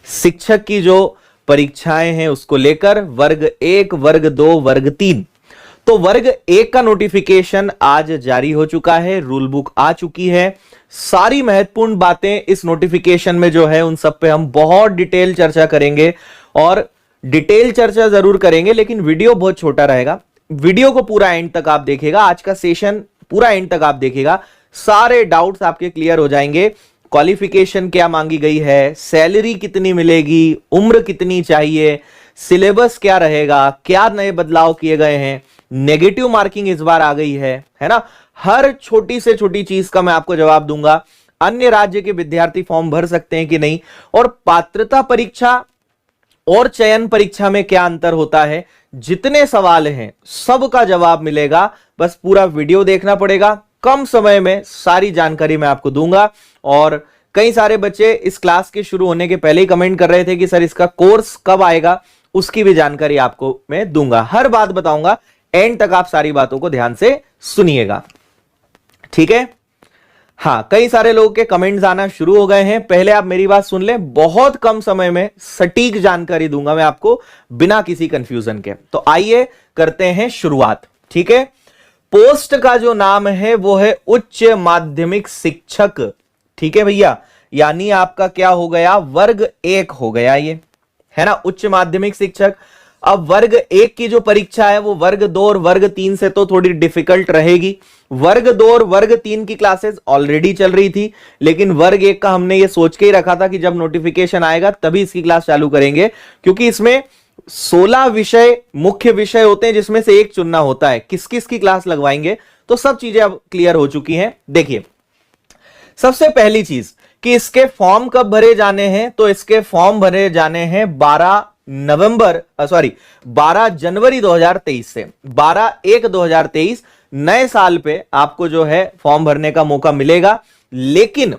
शिक्षक की जो परीक्षाएं हैं उसको लेकर वर्ग 1, वर्ग 2, वर्ग 3। तो वर्ग 1 का नोटिफिकेशन आज जारी हो चुका है, रूल बुक आ चुकी है। सारी महत्वपूर्ण बातें इस नोटिफिकेशन में जो है उन सब पे हम बहुत डिटेल चर्चा करेंगे और डिटेल चर्चा जरूर करेंगे, लेकिन वीडियो बहुत छोटा रहेगा। वीडियो को पूरा एंड तक आप देखिएगा, आज का सेशन पूरा एंड तक आप देखिएगा, सारे डाउट्स आपके क्लियर हो जाएंगे। क्वालिफिकेशन क्या मांगी गई है, सैलरी कितनी मिलेगी, उम्र कितनी चाहिए, सिलेबस क्या रहेगा, क्या नए बदलाव किए गए हैं, नेगेटिव मार्किंग इस बार आ गई है ना। हर छोटी से छोटी चीज का मैं आपको जवाब दूंगा। अन्य राज्य के विद्यार्थी फॉर्म भर सकते हैं कि नहीं, और पात्रता परीक्षा और चयन परीक्षा में क्या अंतर होता है, जितने सवाल हैं सबका जवाब मिलेगा। बस पूरा वीडियो देखना पड़ेगा, कम समय में सारी जानकारी मैं आपको दूंगा। और कई सारे बच्चे इस क्लास के शुरू होने के पहले ही कमेंट कर रहे थे कि सर इसका कोर्स कब आएगा, उसकी भी जानकारी आपको मैं दूंगा, हर बात बताऊंगा। एंड तक आप सारी बातों को ध्यान से सुनिएगा, ठीक है। हाँ, कई सारे लोगों के कमेंट्स आना शुरू हो गए हैं। पहले आप मेरी बात सुन लें, बहुत कम समय में सटीक जानकारी दूंगा मैं आपको बिना किसी कंफ्यूजन के। तो आइए करते हैं शुरुआत, ठीक है। पोस्ट का जो नाम है वो है उच्च माध्यमिक शिक्षक, ठीक है भैया। यानी आपका क्या हो गया, वर्ग 1 हो गया ये, है ना, उच्च माध्यमिक शिक्षक। अब वर्ग 1 की जो परीक्षा है वो वर्ग 2 और वर्ग 3 से तो थोड़ी डिफिकल्ट रहेगी। वर्ग 2 और वर्ग 3 की क्लासेस ऑलरेडी चल रही थी, लेकिन वर्ग 1 का हमने ये सोच के ही रखा था कि जब नोटिफिकेशन आएगा तभी इसकी क्लास चालू करेंगे, क्योंकि इसमें 16 विषय मुख्य विषय होते हैं जिसमें से एक चुनना होता है। किस किस की क्लास लगवाएंगे, तो सब चीजें अब क्लियर हो चुकी हैं। देखिए, सबसे पहली चीज कि इसके फॉर्म कब भरे जाने हैं, तो इसके फॉर्म भरे जाने हैं 12 जनवरी 2023 से 12/1/2023 नए साल पे आपको जो है फॉर्म भरने का मौका मिलेगा। लेकिन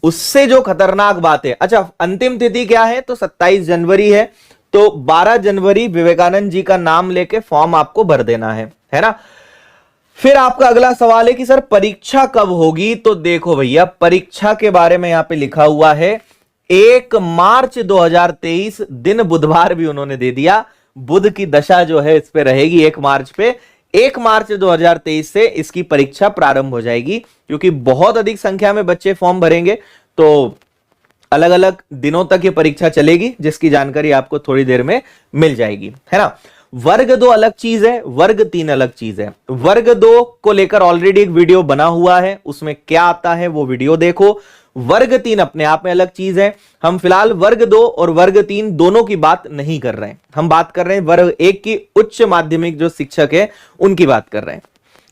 उससे जो खतरनाक बात है, अच्छा अंतिम तिथि क्या है, तो 27 जनवरी है। तो 12 जनवरी विवेकानंद जी का नाम लेके फॉर्म आपको भर देना है ना। फिर आपका अगला सवाल है कि सर परीक्षा कब होगी, तो देखो भैया, परीक्षा के बारे में यहां पे लिखा हुआ है 1 मार्च 2023, दिन बुधवार भी उन्होंने दे दिया। बुध की दशा जो है इस पे रहेगी 1 मार्च पे। 1 मार्च 2023 से इसकी परीक्षा प्रारंभ हो जाएगी, क्योंकि बहुत अधिक संख्या में बच्चे फॉर्म भरेंगे, तो अलग अलग दिनों तक ये परीक्षा चलेगी, जिसकी जानकारी आपको थोड़ी देर में मिल जाएगी, है ना। वर्ग 2 अलग चीज है, वर्ग 3 अलग चीज है। वर्ग 2 को लेकर ऑलरेडी एक वीडियो बना हुआ है, उसमें क्या आता है वो वीडियो देखो। वर्ग 3 अपने आप में अलग चीज है। हम फिलहाल वर्ग 2 और वर्ग 3 दोनों की बात नहीं कर रहे हैं, हम बात कर रहे हैं वर्ग 1 की उच्च माध्यमिक जो शिक्षक है उनकी बात कर रहे हैं,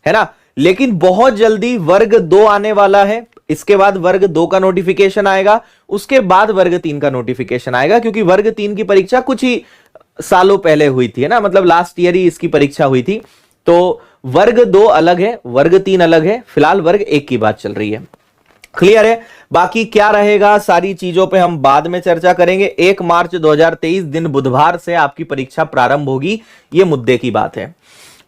है ना। लेकिन बहुत जल्दी वर्ग 2 आने वाला है, इसके बाद वर्ग 2 का नोटिफिकेशन आएगा, उसके बाद वर्ग 3 का नोटिफिकेशन आएगा, क्योंकि वर्ग 3 की परीक्षा कुछ ही सालों पहले हुई थी, है ना, मतलब लास्ट ईयर ही इसकी परीक्षा हुई थी। तो वर्ग 2 अलग है, वर्ग 3 अलग है, फिलहाल वर्ग 1 की बात चल रही है। क्लियर है। बाकी क्या रहेगा, सारी चीजों पे हम बाद में चर्चा करेंगे। 1 मार्च 2023 दिन बुधवार से आपकी परीक्षा प्रारंभ होगी, ये मुद्दे की बात है।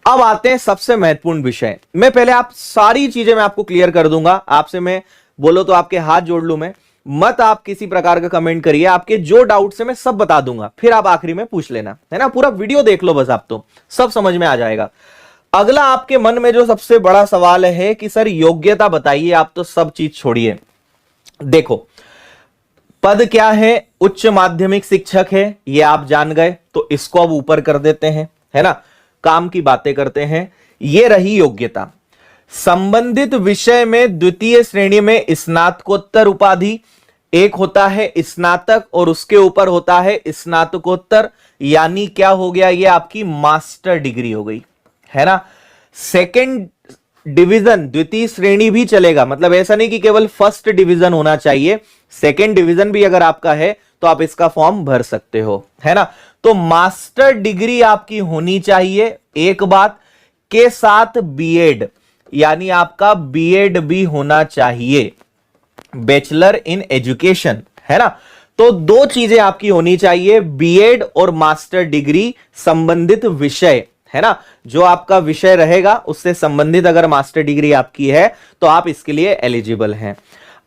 अब आते हैं सबसे महत्वपूर्ण विषय। मैं पहले आप सारी चीजें मैं आपको क्लियर कर दूंगा। आपसे मैं बोलो तो आपके हाथ जोड़ लूं मैं, मत आप किसी प्रकार का कमेंट करिए, आपके जो डाउट्स है मैं सब बता दूंगा, फिर आप आखिरी में पूछ लेना, है ना। पूरा वीडियो देख लो बस, आप तो सब समझ में आ जाएगा। अगला आपके मन में जो सबसे बड़ा सवाल है कि सर योग्यता बताइए, आप तो सब चीज छोड़िए। देखो, पद क्या है, उच्च माध्यमिक शिक्षक है, ये आप जान गए, तो इसको अब ऊपर कर देते हैं, है ना, काम की बातें करते हैं। ये रही योग्यता। संबंधित विषय में द्वितीय श्रेणी में स्नातकोत्तर उपाधि, एक होता है स्नातक और उसके ऊपर होता है स्नातकोत्तर, यानी क्या हो गया, ये आपकी मास्टर डिग्री हो गई, है ना। सेकंड डिवीजन, द्वितीय श्रेणी भी चलेगा, मतलब ऐसा नहीं कि केवल फर्स्ट डिवीजन होना चाहिए, सेकंड डिवीजन भी अगर आपका है तो आप इसका फॉर्म भर सकते हो, है ना। तो मास्टर डिग्री आपकी होनी चाहिए एक बात, के साथ बीएड, यानी आपका बीएड भी होना चाहिए, बैचलर इन एजुकेशन, है ना। तो 2 चीजें आपकी होनी चाहिए, बीएड और मास्टर डिग्री संबंधित विषय, है ना। जो आपका विषय रहेगा उससे संबंधित अगर मास्टर डिग्री आपकी है तो आप इसके लिए एलिजिबल हैं।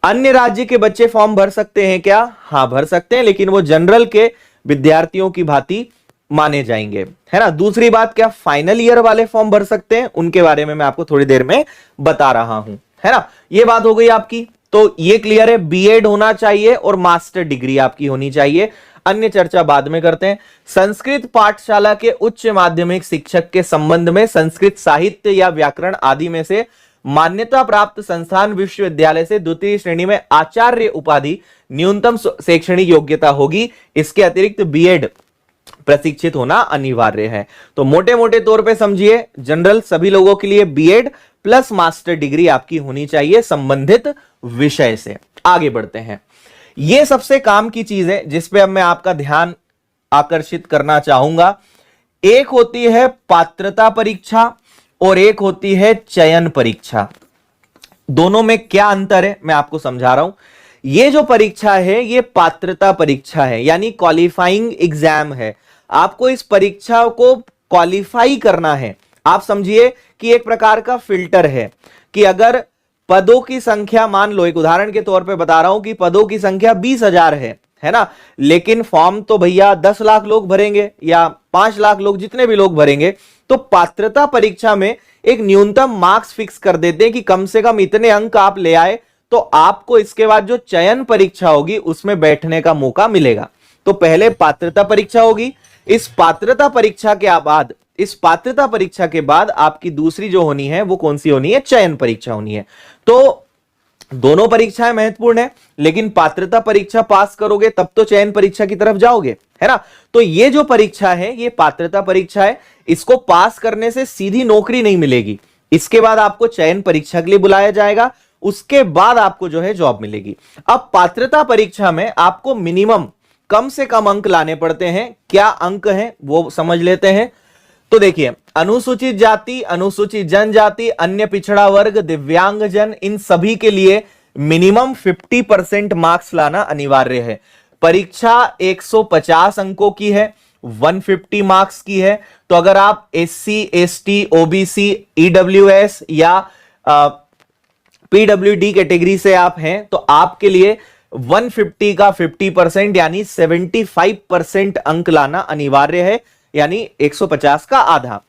अन्य राज्य के बच्चे फॉर्म भर सकते हैं क्या? हां भर सकते हैं, लेकिन वो जनरल के विद्यार्थियों की भांति माने जाएंगे, है ना। दूसरी बात, क्या फाइनल ईयर वाले फॉर्म भर सकते हैं? उनके बारे में मैं आपको थोड़ी देर में बता रहा हूं, है ना। ये बात हो गई आपकी, तो ये क्लियर है, बीएड होना चाहिए और मास्टर डिग्री आपकी होनी चाहिए। अन्य चर्चा बाद में करते हैं। संस्कृत पाठशाला के उच्च माध्यमिक शिक्षक के संबंध में संस्कृत साहित्य या व्याकरण आदि में से मान्यता प्राप्त संस्थान विश्वविद्यालय से द्वितीय श्रेणी में आचार्य उपाधि न्यूनतम शैक्षणिक योग्यता होगी। इसके अतिरिक्त बीएड प्रशिक्षित होना अनिवार्य है। तो मोटे मोटे तौर पे समझिए, जनरल सभी लोगों के लिए बीएड प्लस मास्टर डिग्री आपकी होनी चाहिए संबंधित विषय से। आगे बढ़ते हैं। यह सबसे काम की चीज है जिस पे अब मैं आपका ध्यान आकर्षित करना चाहूंगा। एक होती है पात्रता परीक्षा और एक होती है चयन परीक्षा। दोनों में क्या अंतर है मैं आपको समझा रहा हूं। ये जो परीक्षा है ये पात्रता परीक्षा है, यानी क्वालिफाइंग एग्जाम है। आपको इस परीक्षा को क्वालिफाई करना है। आप समझिए कि एक प्रकार का फिल्टर है कि अगर पदों की संख्या, मान लो एक उदाहरण के तौर पे बता रहा हूं कि पदों की संख्या 20,000 है ना, लेकिन फॉर्म तो भैया 10 लाख लोग भरेंगे या 5 लाख लोग, जितने भी लोग भरेंगे। तो पात्रता परीक्षा में एक न्यूनतम मार्क्स फिक्स कर देते हैं कि कम से कम इतने अंक आप ले आए तो आपको इसके बाद जो चयन परीक्षा होगी उसमें बैठने का मौका मिलेगा। तो पहले पात्रता परीक्षा होगी, इस पात्रता परीक्षा के बाद आपकी दूसरी जो होनी है वो कौन सी होनी है? चयन परीक्षा होनी है। तो दोनों परीक्षाएं महत्वपूर्ण है, लेकिन पात्रता परीक्षा पास करोगे तब तो चयन परीक्षा की तरफ जाओगे, है ना। तो ये जो परीक्षा है ये पात्रता परीक्षा है। इसको पास करने से सीधी नौकरी नहीं मिलेगी, इसके बाद आपको चयन परीक्षा के लिए बुलाया जाएगा, उसके बाद आपको जो है जॉब मिलेगी। अब पात्रता परीक्षा में आपको मिनिमम कम से कम अंक लाने पड़ते हैं। क्या अंक हैं वो समझ लेते हैं। तो देखिए, अनुसूचित जाति, अनुसूचित जनजाति, अन्य पिछड़ा वर्ग, दिव्यांगजन, इन सभी के लिए मिनिमम 50% मार्क्स लाना अनिवार्य है। परीक्षा 150 अंकों की है, 150 मार्क्स की है। तो अगर आप एससी, एसटी, ओबीसी, ईडब्ल्यूएस या पीडब्ल्यूडी कैटेगरी से आप हैं तो आपके लिए 150 का 50% यानी 75% अंक लाना अनिवार्य है, यानी 150 का आधा।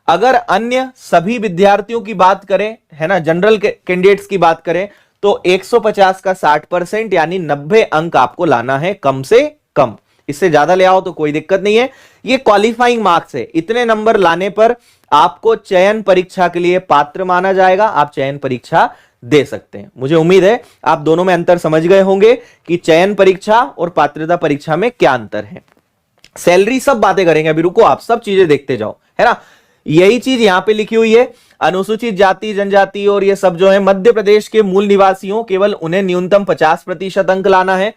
अगर अन्य सभी विद्यार्थियों की बात करें, है ना, जनरल कैंडिडेट्स की बात करें, तो 150 का 60% यानी 90 अंक आपको लाना है कम से कम। इससे ज्यादा ले आओ तो कोई दिक्कत नहीं है, ये क्वालिफाइंग मार्क्स है। इतने नंबर लाने पर आपको चयन परीक्षा के लिए पात्र माना जाएगा, आप चयन परीक्षा दे सकते हैं। मुझे उम्मीद है आप दोनों में अंतर समझ गए होंगे कि चयन परीक्षा और पात्रता परीक्षा में क्या अंतर है। सैलरी सब बातें करेंगे, अभी रुको, आप सब चीजें देखते जाओ, है ना। यही चीज यहां पे लिखी हुई है, अनुसूचित जाति जनजाति और ये सब जो है मध्य प्रदेश के मूल निवासियों, केवल उन्हें न्यूनतम 50% अंक लाना है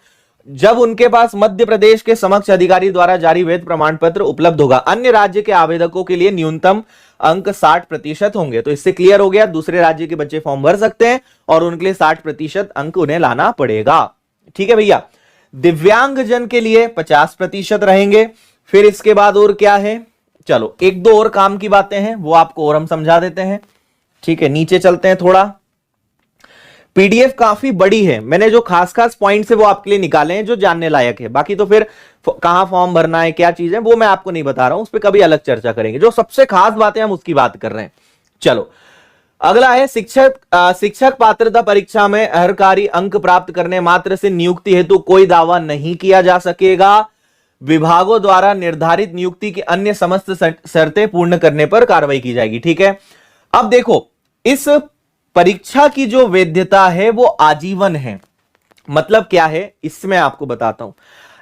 जब उनके पास मध्य प्रदेश के समक्ष अधिकारी द्वारा जारी वैध प्रमाण पत्र उपलब्ध होगा। अन्य राज्य के आवेदकों के लिए न्यूनतम अंक 60% होंगे। तो इससे क्लियर हो गया, दूसरे राज्य के बच्चे फॉर्म भर सकते हैं और उनके लिए 60% अंक उन्हें लाना पड़ेगा। ठीक है भैया। दिव्यांगजन के लिए 50% रहेंगे। फिर इसके बाद और क्या है, चलो एक दो और काम की बातें हैं वो आपको और हम समझा देते हैं। ठीक है, नीचे चलते हैं थोड़ा। पीडीएफ काफी बड़ी है, मैंने जो खास खास पॉइंट्स है वो आपके लिए निकाले हैं जो जानने लायक है। बाकी तो फिर कहां फॉर्म भरना है, क्या चीज है, वो मैं आपको नहीं बता रहा हूं, उस पर कभी अलग चर्चा करेंगे। जो सबसे खास बातें हम उसकी बात कर रहे हैं। चलो अगला है शिक्षक पात्रता परीक्षा में अर्हकारी अंक प्राप्त करने मात्र से नियुक्ति हेतु कोई दावा नहीं किया जा सकेगा। विभागों द्वारा निर्धारित नियुक्ति की अन्य समस्त शर्तें पूर्ण करने पर कार्रवाई की जाएगी। ठीक है, अब देखो इस परीक्षा की जो वैधता है वो आजीवन है। मतलब क्या है, इसमें आपको बताता हूं।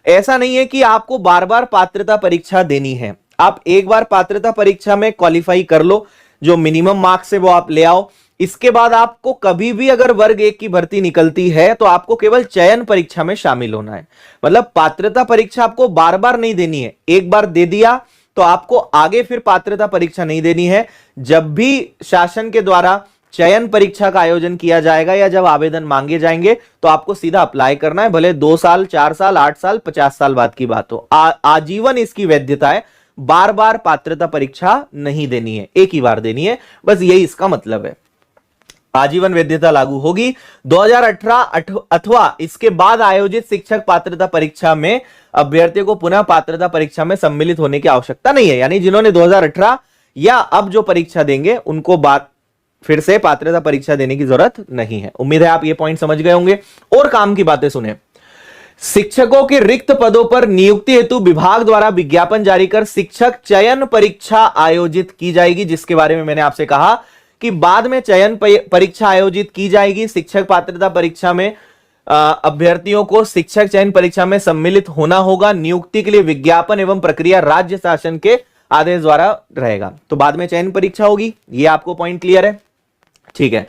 ऐसा नहीं है कि आपको बार बार पात्रता परीक्षा देनी है। आप एक बार पात्रता परीक्षा में क्वालिफाई कर लो, जो मिनिमम मार्क्स है वो आप ले आओ। इसके बाद आपको कभी भी अगर वर्ग 1 की भर्ती निकलती है तो आपको केवल चयन परीक्षा में शामिल होना है। मतलब पात्रता परीक्षा आपको बार बार नहीं देनी है, एक बार दे दिया तो आपको आगे फिर पात्रता परीक्षा नहीं देनी है। जब भी शासन के द्वारा चयन परीक्षा का आयोजन किया जाएगा या जब आवेदन मांगे जाएंगे तो आपको सीधा अप्लाई करना है, भले 2 साल 4 साल 8 साल 50 साल बाद की बात हो। आजीवन इसकी वैधता है, बार बार पात्रता परीक्षा नहीं देनी है, एक ही बार देनी है, बस यही इसका मतलब है। आजीवन वैधता लागू होगी। 2018 अथवा इसके बाद आयोजित शिक्षक पात्रता परीक्षा में अभ्यर्थियों को पुनः पात्रता परीक्षा में सम्मिलित होने की आवश्यकता नहीं है। यानी जिन्होंने 2018 या अब जो परीक्षा देंगे उनको बात फिर से पात्रता परीक्षा देने की जरूरत नहीं है। उम्मीद है आप ये पॉइंट समझ गए होंगे। और काम की बातें सुने। शिक्षकों के रिक्त पदों पर नियुक्ति हेतु विभाग द्वारा विज्ञापन जारी कर शिक्षक चयन परीक्षा आयोजित की जाएगी, जिसके बारे में मैंने आपसे कहा कि बाद में चयन परीक्षा आयोजित की जाएगी। शिक्षक पात्रता परीक्षा में अभ्यर्थियों को शिक्षक चयन परीक्षा में सम्मिलित होना होगा। नियुक्ति के लिए विज्ञापन एवं प्रक्रिया राज्य शासन के आदेश द्वारा रहेगा। तो बाद में चयन परीक्षा होगी। ये आपको पॉइंट क्लियर है? ठीक है।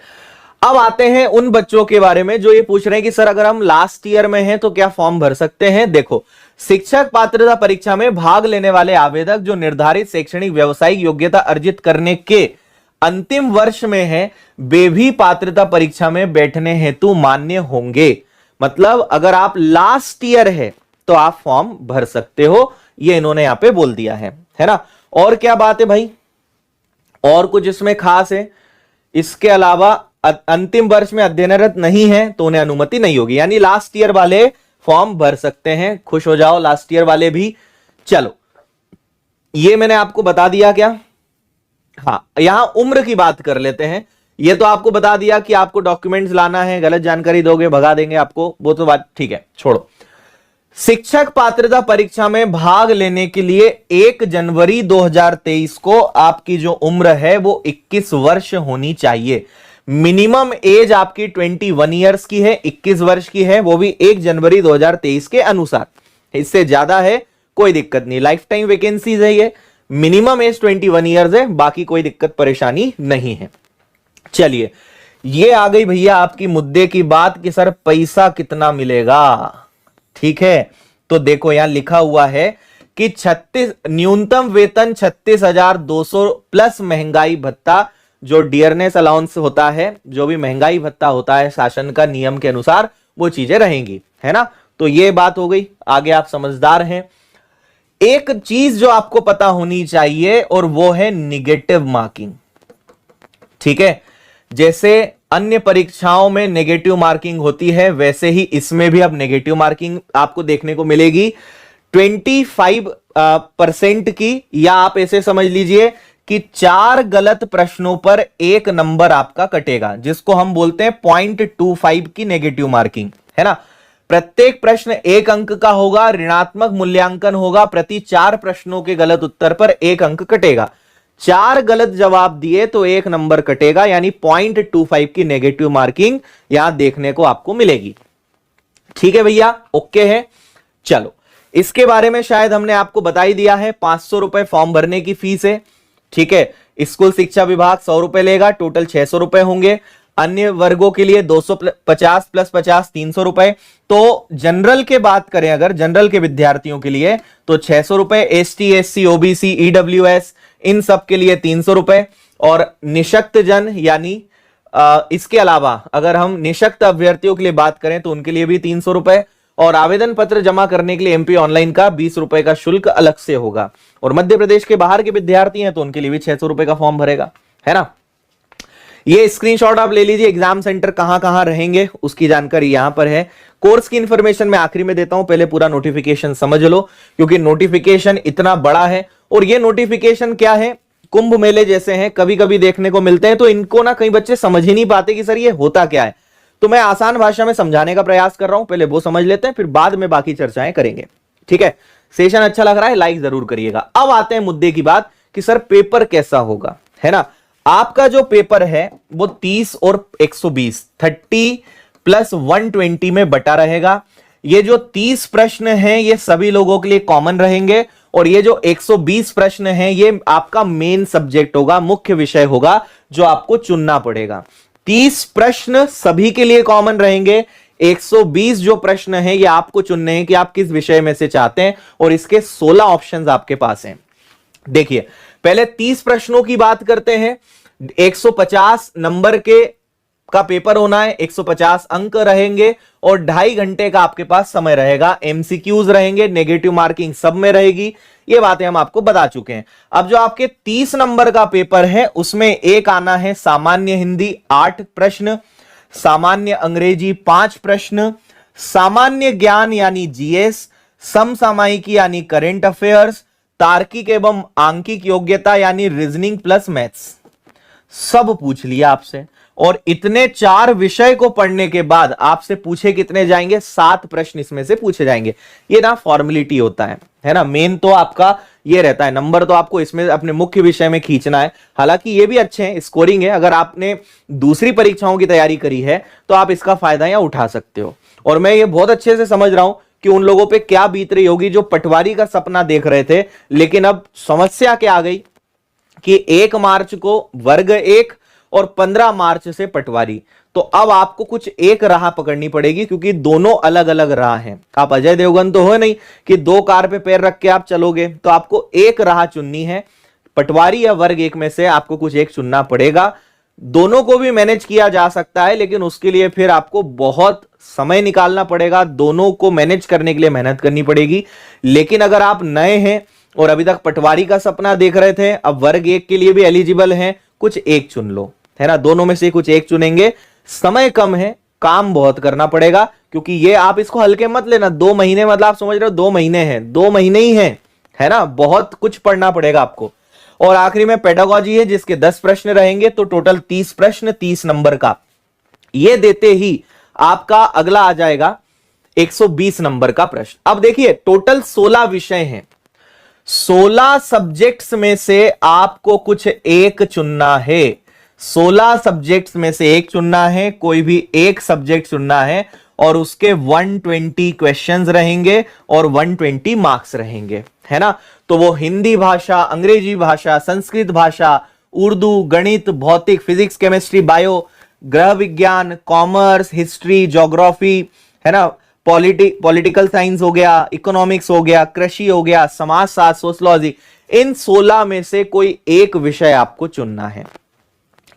अब आते हैं उन बच्चों के बारे में जो ये पूछ रहे हैं कि सर अगर हम लास्ट ईयर में हैं तो क्या फॉर्म भर सकते हैं। देखो, शिक्षक पात्रता परीक्षा में भाग लेने वाले आवेदक जो निर्धारित शैक्षणिक व्यावसायिक योग्यता अर्जित करने के अंतिम वर्ष में है, वे भी पात्रता परीक्षा में बैठने हेतु मान्य होंगे। मतलब अगर आप लास्ट ईयर है तो आप फॉर्म भर सकते हो, ये इन्होंने यहां पे बोल दिया है ना। और क्या बात है भाई, और कुछ इसमें खास है? इसके अलावा अंतिम वर्ष में अध्ययनरत नहीं है तो उन्हें अनुमति नहीं होगी। यानी लास्ट ईयर वाले फॉर्म भर सकते हैं। खुश हो जाओ लास्ट ईयर वाले भी। चलो, ये मैंने आपको बता दिया क्या? हाँ, यहां उम्र की बात कर लेते हैं। ये तो आपको बता दिया कि आपको डॉक्यूमेंट्स लाना है, गलत जानकारी दोगे भगा देंगे आपको, वो तो बात ठीक है, छोड़ो। शिक्षक पात्रता परीक्षा में भाग लेने के लिए 1 जनवरी 2023 को आपकी जो उम्र है वो 21 वर्ष होनी चाहिए। मिनिमम एज आपकी 21 ईयर्स की है, 21 वर्ष की है, वो भी 1 जनवरी 2023 के अनुसार। इससे ज्यादा है कोई दिक्कत नहीं, लाइफ टाइम वैकेंसीज है ये। मिनिमम एज 21 ईयर्स है, बाकी कोई दिक्कत परेशानी नहीं है। चलिए, ये आ गई भैया आपकी मुद्दे की बात कि सर पैसा कितना मिलेगा। ठीक है, तो देखो यहां लिखा हुआ है कि 36 न्यूनतम वेतन 36,200 प्लस महंगाई भत्ता, जो डियरनेस अलाउंस होता है, जो भी महंगाई भत्ता होता है शासन का नियम के अनुसार, वो चीजें रहेंगी, है ना। तो ये बात हो गई, आगे आप समझदार हैं। एक चीज जो आपको पता होनी चाहिए और वो है निगेटिव मार्किंग। ठीक है, जैसे अन्य परीक्षाओं में नेगेटिव मार्किंग होती है, वैसे ही इसमें भी अब नेगेटिव मार्किंग आपको देखने को मिलेगी 25% की, या आप ऐसे समझ लीजिए कि 4 गलत प्रश्नों पर 1 नंबर आपका कटेगा, जिसको हम बोलते हैं 0.25 की नेगेटिव मार्किंग, है ना। प्रत्येक प्रश्न 1 अंक का होगा, ऋणात्मक मूल्यांकन होगा, प्रति 4 प्रश्नों के गलत उत्तर पर 1 अंक कटेगा। 4 गलत जवाब दिए तो 1 नंबर कटेगा, यानी 0.25 की नेगेटिव मार्किंग यहां देखने को आपको मिलेगी। ठीक है भैया, ओके है। चलो, इसके बारे में शायद हमने आपको बता ही दिया है। 500 रुपए फॉर्म भरने की फीस है। ठीक है, स्कूल शिक्षा विभाग 100 रुपए लेगा, टोटल 600 रुपए होंगे। अन्य वर्गों के लिए 250 प्लस 50 300 रुपए। तो जनरल के बात करें, अगर जनरल के विद्यार्थियों के लिए तो 600 रुपए, एसटी, एससी, ओबीसी, ईडब्ल्यूएस इन सब के लिए 300 रुपए, और निशक्त जन यानी इसके अलावा अगर हम निशक्त अभ्यर्थियों के लिए बात करें तो उनके लिए भी 300 रुपए, और आवेदन पत्र जमा करने के लिए एमपी ऑनलाइन का 20 रुपए का शुल्क अलग से होगा। और मध्य प्रदेश के बाहर के विद्यार्थी हैं तो उनके लिए भी 600 रुपए का फॉर्म भरेगा, है ना। ये स्क्रीनशॉट आप ले लीजिए। एग्जाम सेंटर कहां कहां रहेंगे उसकी जानकारी यहां पर है। कोर्स की इंफॉर्मेशन मैं आखिरी में देता हूं, पहले पूरा नोटिफिकेशन समझ लो, क्योंकि नोटिफिकेशन इतना बड़ा है। और ये नोटिफिकेशन क्या है, कुंभ मेले जैसे हैं, कभी कभी देखने को मिलते हैं, तो इनको ना कई बच्चे समझ ही नहीं पाते कि सर ये होता क्या है। तो मैं आसान भाषा में समझाने का प्रयास कर रहा हूं, पहले वो समझ लेते हैं, फिर बाद में बाकी चर्चाएं करेंगे। ठीक है, सेशन अच्छा लग रहा है, लाइक जरूर करिएगा। अब आते हैं मुद्दे की बात कि सर पेपर कैसा होगा, है ना। आपका जो पेपर है वो 30 और 120 30 प्लस 120 में बटा रहेगा। ये जो 30 प्रश्न हैं ये सभी लोगों के लिए कॉमन रहेंगे, और ये जो 120 प्रश्न हैं ये आपका मेन सब्जेक्ट होगा, मुख्य विषय होगा जो आपको चुनना पड़ेगा। 30 प्रश्न सभी के लिए कॉमन रहेंगे, 120 जो प्रश्न हैं ये आपको चुनने हैं कि आप किस विषय में से चाहते हैं, और इसके 16 ऑप्शंस आपके पास हैं। देखिए, पहले 30 प्रश्नों की बात करते हैं। 150 नंबर के का पेपर होना है, 150 अंक रहेंगे और 2.5 घंटे का आपके पास समय रहेगा। एमसीक्यूज रहेंगे, नेगेटिव मार्किंग सब में रहेगी, ये बातें हम आपको बता चुके हैं। अब जो आपके 30 नंबर का पेपर है उसमें एक आना है सामान्य हिंदी 8 प्रश्न, सामान्य अंग्रेजी 5 प्रश्न, सामान्य ज्ञान यानी जीएस, समसामयिकी यानी करंट अफेयर्स, तार्किक एवं आंकिक योग्यता यानी रीजनिंग प्लस मैथ्स, सब पूछ लिया आपसे। और इतने 4 विषय को पढ़ने के बाद आपसे पूछे कितने जाएंगे, 7 प्रश्न इसमें से पूछे जाएंगे। ये ना फॉर्मेलिटी होता है ना, मेन तो आपका ये रहता है, नंबर तो आपको इसमें अपने मुख्य विषय में खींचना है। हालांकि ये भी अच्छे हैं, स्कोरिंग है, अगर आपने दूसरी परीक्षाओं की तैयारी करी है तो आप इसका फायदा यहां उठा सकते हो। और मैं ये बहुत अच्छे से समझ रहा हूं कि उन लोगों पे क्या बीत रही होगी जो पटवारी का सपना देख रहे थे, लेकिन अब समस्या क्या आ गई कि 1 मार्च को वर्ग 1 और 15 मार्च से पटवारी। तो अब आपको कुछ एक राह पकड़नी पड़ेगी, क्योंकि दोनों अलग अलग राह हैं। आप अजय देवगन तो हो नहीं कि 2 कार पे पैर रख के आप चलोगे, तो आपको एक राह चुननी है। पटवारी या वर्ग 1 में से आपको कुछ एक चुनना पड़ेगा। दोनों को भी मैनेज किया जा सकता है, लेकिन उसके लिए फिर आपको बहुत समय निकालना पड़ेगा, दोनों को मैनेज करने के लिए मेहनत करनी पड़ेगी। लेकिन अगर आप नए हैं और अभी तक पटवारी का सपना देख रहे थे, अब वर्ग 1 के लिए भी एलिजिबल हैं, कुछ एक चुन लो, है ना, दोनों में से कुछ एक चुनेंगे। समय कम है, काम बहुत करना पड़ेगा, क्योंकि ये आप इसको हल्के मत लेना। 2 महीने मतलब आप समझ रहे हो 2 महीने हैं, 2 महीने ही हैं, है ना, बहुत कुछ पढ़ना पड़ेगा आपको। और आखिरी में पेडागोजी है जिसके 10 प्रश्न रहेंगे, तो टोटल 30 प्रश्न 30 नंबर का। ये देते ही आपका अगला आ जाएगा 120 नंबर का प्रश्न। अब देखिए टोटल 16 विषय हैं, 16 सब्जेक्ट्स में से आपको कुछ एक चुनना है। 16 सब्जेक्ट्स में से एक चुनना है, कोई भी एक सब्जेक्ट चुनना है, और उसके 120 क्वेश्चंस रहेंगे और 120 मार्क्स रहेंगे, है ना। तो वो हिंदी भाषा, अंग्रेजी भाषा, संस्कृत भाषा, उर्दू, गणित, भौतिक, फिजिक्स, केमिस्ट्री, बायो, गृह विज्ञान, कॉमर्स, हिस्ट्री, ज्योग्राफी, है ना, पॉलिटिकल साइंस हो गया, इकोनॉमिक्स हो गया, कृषि हो गया, समाजशास्त्र, सोशियोलॉजी, इन 16 में से कोई एक विषय आपको चुनना है।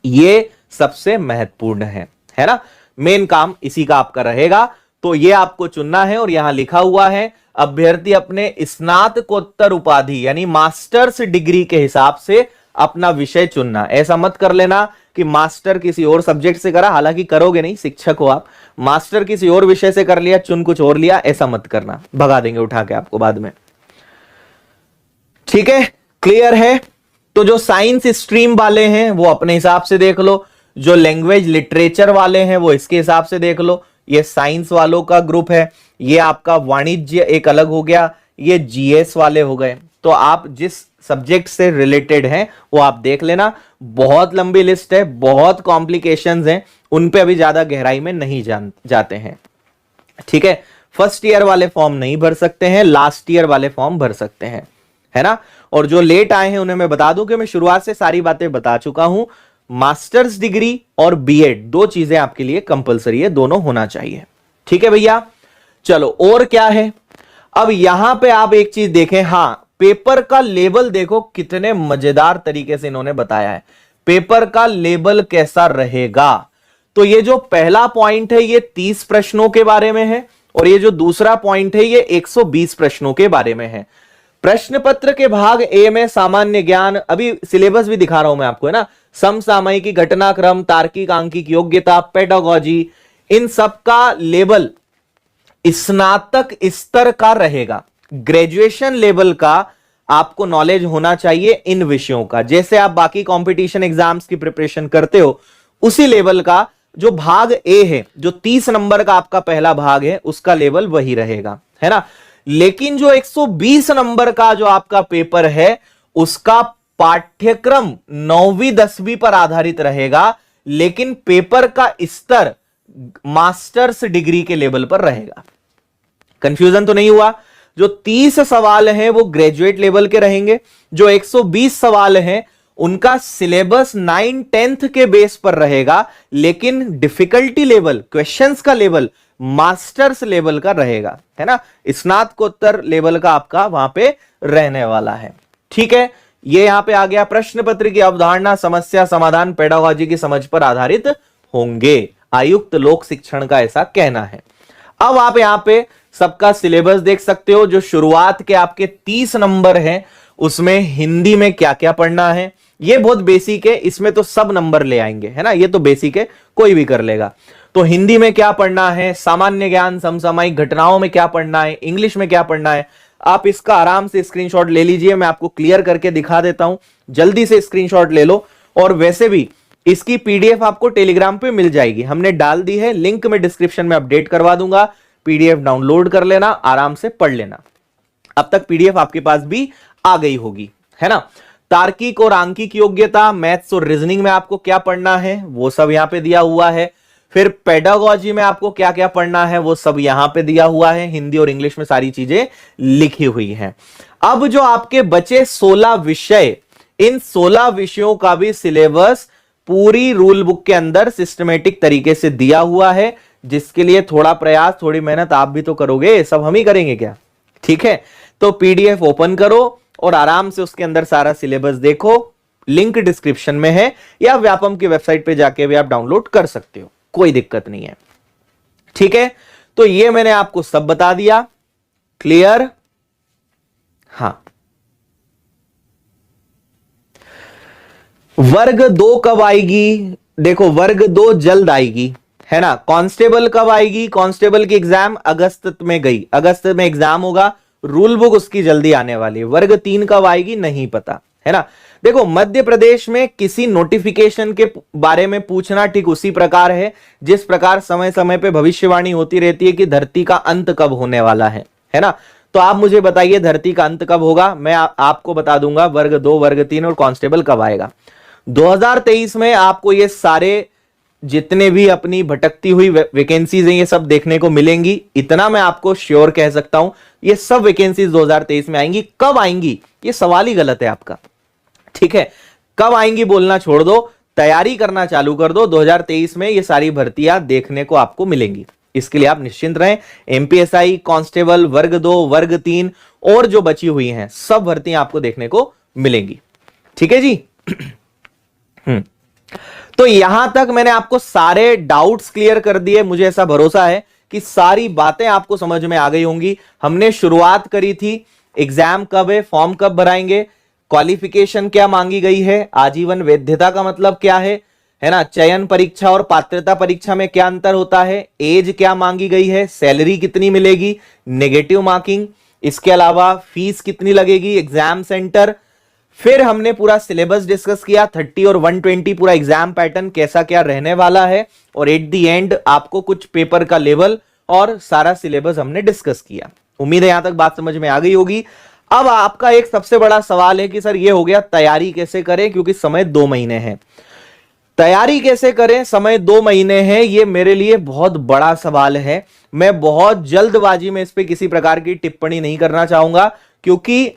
ये सबसे महत्वपूर्ण है ना, मेन काम इसी का आपका रहेगा। तो ये आपको चुनना है, और यहां लिखा हुआ है अभ्यर्थी अपने स्नातकोत्तर उपाधि यानी मास्टर्स डिग्री के हिसाब से अपना विषय चुनना। ऐसा मत कर लेना कि मास्टर किसी और सब्जेक्ट से करा, हालांकि करोगे नहीं, शिक्षक हो आप, मास्टर किसी और विषय से कर लिया, चुन कुछ और लिया, ऐसा मत करना, भगा देंगे उठा के आपको बाद में। ठीक है, क्लियर है। तो जो साइंस स्ट्रीम वाले हैं वो अपने हिसाब से देख लो, जो लैंग्वेज लिटरेचर वाले हैं वो इसके हिसाब से देख लो। ये साइंस वालों का ग्रुप है, ये आपका वाणिज्य एक अलग हो गया, ये जीएस वाले हो गए। तो आप जिस सब्जेक्ट से रिलेटेड हैं वो आप देख लेना। बहुत लंबी लिस्ट है, बहुत कॉम्प्लिकेशंस हैं, उन पे अभी ज्यादा गहराई में नहीं जाते हैं। ठीक है, फर्स्ट ईयर वाले फॉर्म नहीं भर सकते हैं, लास्ट ईयर वाले फॉर्म भर सकते हैं, है ना। और जो लेट आए हैं उन्हें मैं बता दूं कि मैं शुरुआत से सारी बातें बता चुका हूं। मास्टर्स डिग्री और बीएड 2 चीजें आपके लिए कंपलसरी है, दोनों होना चाहिए। ठीक है भैया, चलो और क्या है। अब यहां पे आप एक चीज देखें, हां, पेपर का लेवल देखो कितने मजेदार तरीके से इन्होंने बताया है। पेपर का लेवल कैसा रहेगा, तो ये जो पहला पॉइंट है ये 30 प्रश्नों के बारे में है, और ये जो दूसरा पॉइंट है ये 120 प्रश्नों के बारे में है। प्रश्न पत्र के भाग ए में सामान्य ज्ञान, अभी सिलेबस भी दिखा रहा हूं मैं आपको, है ना, समसामयिकी, घटनाक्रम, तार्किक आंकिक योग्यता, पेडागोजी, इन सब का लेवल स्नातक स्तर का रहेगा। ग्रेजुएशन लेवल का आपको नॉलेज होना चाहिए इन विषयों का, जैसे आप बाकी कंपटीशन एग्जाम्स की प्रिपरेशन करते हो उसी लेवल का जो भाग ए है, जो 30 नंबर का आपका पहला भाग है, उसका लेवल वही रहेगा, है ना। लेकिन जो 120 नंबर का जो आपका पेपर है उसका पाठ्यक्रम 9वीं 10वीं पर आधारित रहेगा, लेकिन पेपर का स्तर मास्टर्स डिग्री के लेवल पर रहेगा। कंफ्यूजन तो नहीं हुआ। जो 30 सवाल हैं वो ग्रेजुएट लेवल के रहेंगे, जो 120 सवाल हैं उनका सिलेबस 9-10th के बेस पर रहेगा, लेकिन डिफिकल्टी लेवल, क्वेश्चंस का लेवल मास्टर्स लेवल का रहेगा, है ना, स्नातकोत्तर लेवल का आपका वहां पे रहने वाला है। ठीक है, ये यहां पे आ गया प्रश्न पत्र की अवधारणा, समस्या समाधान, पेडागोजी की समझ पर आधारित होंगे। आयुक्त लोक शिक्षण का ऐसा कहना है। अब आप यहां पे सबका सिलेबस देख सकते हो। जो शुरुआत के आपके 30 नंबर हैं उसमें हिंदी में क्या क्या पढ़ना है, ये बहुत बेसिक है, इसमें तो सब नंबर ले आएंगे, है ना, ये तो बेसिक है, कोई भी कर लेगा। तो हिंदी में क्या पढ़ना है, सामान्य ज्ञान, समसामयिक घटनाओं में क्या पढ़ना है, इंग्लिश में क्या पढ़ना है, आप इसका आराम से स्क्रीनशॉट ले लीजिए। मैं आपको क्लियर करके दिखा देता हूं, जल्दी से स्क्रीनशॉट ले लो। और वैसे भी इसकी पीडीएफ आपको टेलीग्राम पे मिल जाएगी, हमने डाल दी है, लिंक में डिस्क्रिप्शन में अपडेट करवा दूंगा। पीडीएफ डाउनलोड कर लेना, आराम से पढ़ लेना। अब तक पीडीएफ आपके पास भी आ गई होगी, है ना। तार्किक और आंकिक योग्यता, मैथ्स और रीजनिंग में आपको क्या पढ़ना है वो सब यहां पे दिया हुआ है। फिर पेडागोजी में आपको क्या क्या पढ़ना है वो सब यहां पे दिया हुआ है, हिंदी और इंग्लिश में सारी चीजें लिखी हुई हैं। अब जो आपके बचे 16 विषय, इन 16 विषयों का भी सिलेबस पूरी रूल बुक के अंदर सिस्टमेटिक तरीके से दिया हुआ है, जिसके लिए थोड़ा प्रयास, थोड़ी मेहनत आप भी तो करोगे, सब हम ही करेंगे क्या, ठीक है। तो पीडीएफ ओपन करो और आराम से उसके अंदर सारा सिलेबस देखो, लिंक डिस्क्रिप्शन में है, या व्यापम की वेबसाइट पे जाके भी आप डाउनलोड कर सकते हो, कोई दिक्कत नहीं है, ठीक है। तो ये मैंने आपको सब बता दिया, क्लियर। हां, वर्ग 2 कब आएगी, देखो वर्ग 2 जल्द आएगी, है ना। कांस्टेबल कब आएगी, कांस्टेबल की एग्जाम अगस्त में गई, अगस्त में एग्जाम होगा, रूल बुक उसकी जल्दी आने वाली है। वर्ग 3 कब आएगी नहीं पता, है ना। देखो मध्य प्रदेश में किसी नोटिफिकेशन के बारे में पूछना ठीक उसी प्रकार है जिस प्रकार समय समय पे भविष्यवाणी होती रहती है कि धरती का अंत कब होने वाला है ना। तो आप मुझे बताइए धरती का अंत कब होगा, मैं आपको बता दूंगा वर्ग 2, वर्ग 3 और कांस्टेबल कब आएगा। 2023 में आपको ये सारे जितने भी अपनी भटकती हुई वैकेंसीज हैं ये सब देखने को मिलेंगी, इतना मैं आपको श्योर कह सकता हूं। ये सब वैकेंसीज 2023 में आएंगी। कब आएंगी ये सवाल ही गलत है आपका, ठीक है। कब आएंगी बोलना छोड़ दो, तैयारी करना चालू कर दो। 2023 में ये सारी भर्तियां देखने को आपको मिलेंगी, इसके लिए आप निश्चिंत रहें। एमपीएसआई, कांस्टेबल, वर्ग 2, वर्ग 3 और जो बची हुई हैं सब भर्तियां आपको देखने को मिलेंगी, ठीक है जी। तो यहां तक मैंने आपको सारे डाउट्स क्लियर कर दिए, मुझे ऐसा भरोसा है कि सारी बातें आपको समझ में आ गई होंगी। हमने शुरुआत करी थी, एग्जाम कब है, फॉर्म कब भराएंगे, क्वालिफिकेशन क्या मांगी गई है, आजीवन वैधता का मतलब क्या है ना, चयन परीक्षा और पात्रता परीक्षा में क्या अंतर होता है, एज क्या मांगी गई है, सैलरी कितनी मिलेगी, नेगेटिव मार्किंग, इसके अलावा फीस कितनी लगेगी, एग्जाम सेंटर। फिर हमने पूरा सिलेबस डिस्कस किया, 30 और 120 पूरा एग्जाम पैटर्न कैसा क्या रहने वाला है, और एट द एंड आपको कुछ पेपर का लेवल और सारा सिलेबस हमने डिस्कस किया। उम्मीद है यहां तक बात समझ में आ गई होगी। अब आपका एक सबसे बड़ा सवाल है कि सर ये हो गया, तैयारी कैसे करें, क्योंकि समय 2 महीने है। तैयारी कैसे करें, समय 2 महीने हैं, ये मेरे लिए बहुत बड़ा सवाल है। मैं बहुत जल्दबाजी में इस पे किसी प्रकार की टिप्पणी नहीं करना चाहूंगा, क्योंकि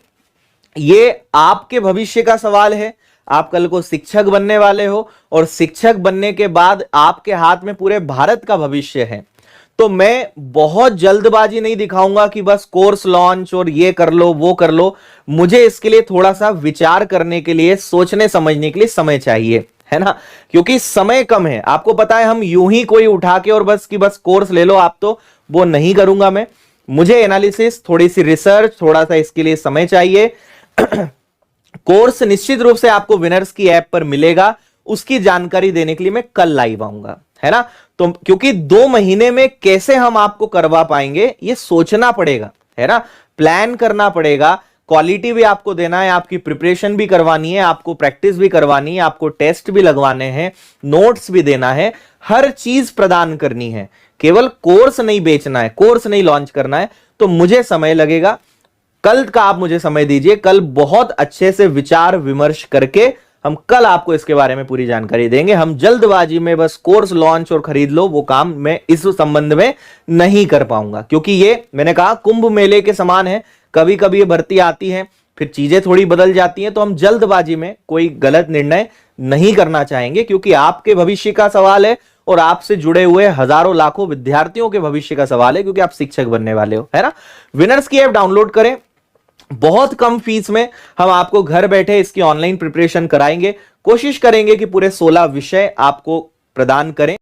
ये आपके भविष्य का सवाल है। आप कल को शिक्षक बनने वाले हो, और शिक्षक बनने के बाद आपके हाथ में पूरे भारत का भविष्य है। तो मैं बहुत जल्दबाजी नहीं दिखाऊंगा कि बस कोर्स लॉन्च और ये कर लो वो कर लो। मुझे इसके लिए थोड़ा सा विचार करने के लिए, सोचने समझने के लिए समय चाहिए, है ना, क्योंकि समय कम है। आपको पता है हम यूं ही कोई उठा के और बस कोर्स ले लो आप, तो वो नहीं करूंगा मैं। मुझे एनालिसिस, थोड़ी सी रिसर्च, थोड़ा सा इसके लिए समय चाहिए। कोर्स निश्चित रूप से आपको विनर्स की ऐप पर मिलेगा, उसकी जानकारी देने के लिए मैं कल लाइव आऊंगा, है ना। तो क्योंकि 2 महीने में कैसे हम आपको करवा पाएंगे ये सोचना पड़ेगा, है ना, प्लान करना पड़ेगा। क्वालिटी भी आपको देना है, आपकी प्रिपरेशन भी करवानी है, आपको प्रैक्टिस भी करवानी है, आपको टेस्ट भी लगवाने हैं, नोट्स भी देना है, हर चीज प्रदान करनी है। केवल कोर्स नहीं बेचना है, कोर्स नहीं लॉन्च करना है। तो मुझे समय लगेगा, कल का आप मुझे समय दीजिए, कल बहुत अच्छे से विचार विमर्श करके हम कल आपको इसके बारे में पूरी जानकारी देंगे। हम जल्दबाजी में बस कोर्स लॉन्च और खरीद लो वो काम मैं इस संबंध में नहीं कर पाऊंगा, क्योंकि ये मैंने कहा कुंभ मेले के समान है। कभी कभी ये भर्ती आती है, फिर चीजें थोड़ी बदल जाती हैं, तो हम जल्दबाजी में कोई गलत निर्णय नहीं करना चाहेंगे, क्योंकि आपके भविष्य का सवाल है और आपसे जुड़े हुए हजारों लाखों विद्यार्थियों के भविष्य का सवाल है, क्योंकि आप शिक्षक बनने वाले हो, है ना। विनर्स की ऐप डाउनलोड करें, बहुत कम फीस में हम आपको घर बैठे इसकी ऑनलाइन प्रिपरेशन कराएंगे। कोशिश करेंगे कि पूरे 16 विषय आपको प्रदान करें।